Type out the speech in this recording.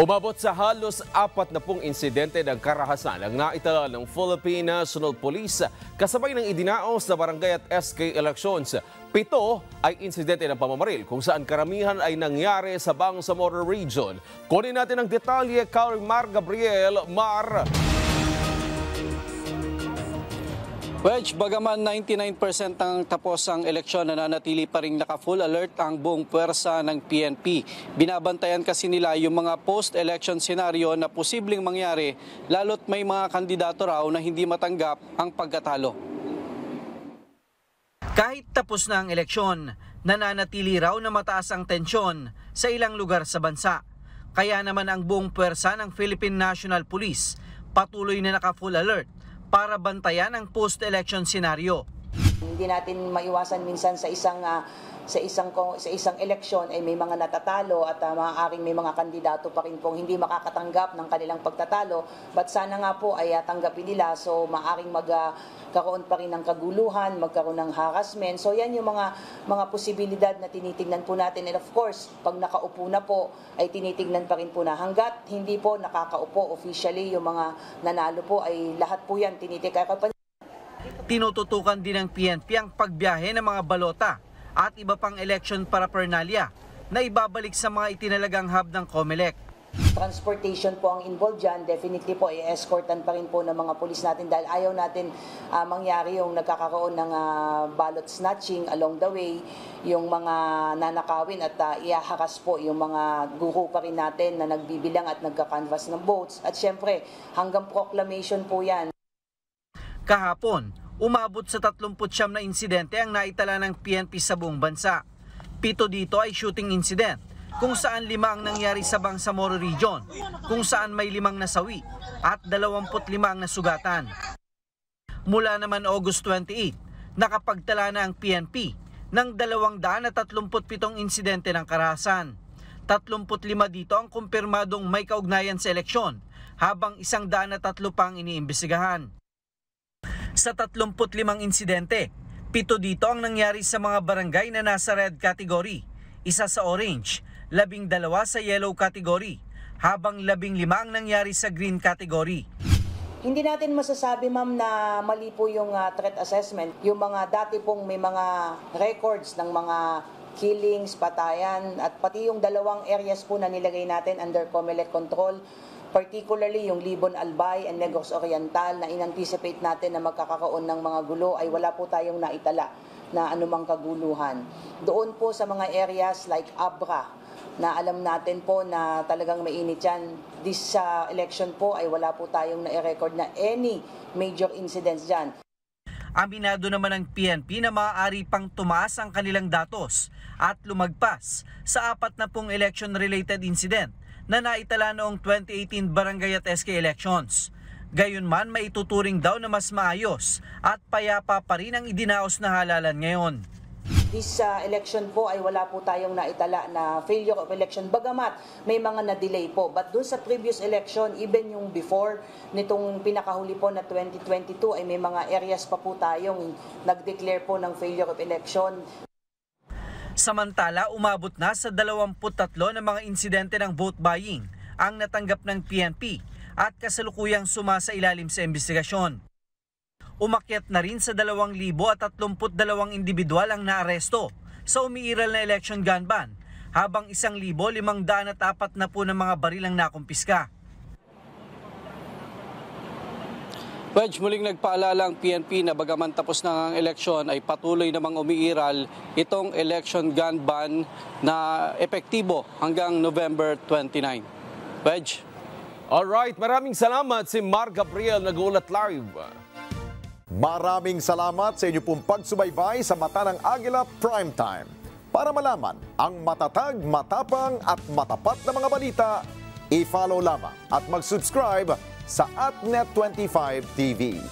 Umabot sa halos 40 insidente ng karahasan ang naitala ng Philippine National Police kasabay ng idinaos na barangay at SK elections. 7 ay insidente ng pamamaril kung saan karamihan ay nangyari sa Bangsamoro Region. Kunin natin ang detalye kay Mar Gabriel. Mar. Wedge, bagaman 99% ng tapos ang eleksyon, nananatili pa rin naka-full alert ang buong puwersa ng PNP. Binabantayan kasi nila yung mga post-election scenario na posibleng mangyari, lalo't may mga kandidato raw na hindi matanggap ang pagkatalo. Kahit tapos na ang eleksyon, nananatili raw na mataas ang tensyon sa ilang lugar sa bansa. Kaya naman ang buong puwersa ng Philippine National Police patuloy na naka-full alert para bantayan ang post-election scenario. Hindi natin maiwasan minsan sa isang eleksyon ay may mga natatalo at maaaring may mga kandidato pa rin pong hindi makakatanggap ng kanilang pagtatalo. But sana nga po ay tanggapin nila, so maaaring magkaroon pa rin ng kaguluhan, magkaroon ng harassment. So yan yung mga posibilidad na tinitingnan po natin. And of course, pag nakaupo na po ay tinitingnan pa rin po na hanggat hindi po nakakaupo officially yung mga nanalo po ay lahat po yan tinitikay. Tinututukan din ng PNP ang pagbiyahe ng mga balota at iba pang election paraphernalia na ibabalik sa mga itinalagang hub ng COMELEC. Transportation po ang involved dyan. Definitely po, i-escortan pa rin po ng mga pulis natin dahil ayaw natin mangyari yung nagkakaroon ng ballot snatching along the way, yung mga nanakawin at iaharas po yung mga guro pa rin natin na nagbibilang at nagka-canvas ng votes. At syempre, hanggang proclamation po yan. Kahapon, umabot sa 39 na insidente ang naitala ng PNP sa buong bansa. 7 dito ay shooting incident, kung saan 5 ang nangyari sa Bangsamoro Region, kung saan may 5 nasawi at 25 ang nasugatan. Mula naman August 28, nakapagtala na ang PNP ng 237 insidente ng karahasan. 35 dito ang kumpirmadong may kaugnayan sa eleksyon, habang 103 pa ang iniimbestigahan. Sa 35 insidente, 7 dito ang nangyari sa mga barangay na nasa red category, 1 sa orange, 12 sa yellow category, habang 15 ang nangyari sa green category. Hindi natin masasabi, ma'am, na mali po yung threat assessment. Yung mga dati pong may mga records ng mga killings, patayan, at pati yung 2 areas po na nilagay natin under COMELEC control, particularly yung Libon Albay and Negros Oriental na in-anticipate natin na magkakaroon ng mga gulo ay wala po tayong naitala na anumang kaguluhan. Doon po sa mga areas like Abra na alam natin po na talagang mainit yan, this election po ay wala po tayong na-record na any major incidents dyan. Aminado naman ng PNP na maaari pang tumaas ang kanilang datos at lumagpas sa 40 election-related incident na naitala noong 2018 barangay at SK elections. Gayunman, maituturing daw na mas maayos at payapa pa rin ang idinaos na halalan ngayon. This election po ay wala po tayong naitala na failure of election, bagamat may mga na-delay po. But doon sa previous election, even yung before nitong pinakahuli po na 2022 ay may mga areas pa po tayong nag-declare po ng failure of election. Samantala, umabot na sa 23 na mga insidente ng vote buying ang natanggap ng PNP at kasalukuyang sumasailalim sa investigasyon. Umakyat na rin sa 2,032 individual ang naaresto sa umiiral na election gun ban, habang 1,540 na po ng mga baril ang nakumpiska. Wedge, muling nagpaalala ang PNP na bagaman tapos na ang eleksyon ay patuloy namang umiiral itong election gun ban na epektibo hanggang November 29. Wedge? Alright, maraming salamat si Mar Gabriel, nag-uulat live. Maraming salamat sa inyo pong pagsubaybay sa Mata ng Agila Primetime. Para malaman ang matatag, matapang at matapat na mga balita, i-follow lamang at mag-subscribe sa AtNet25 TV.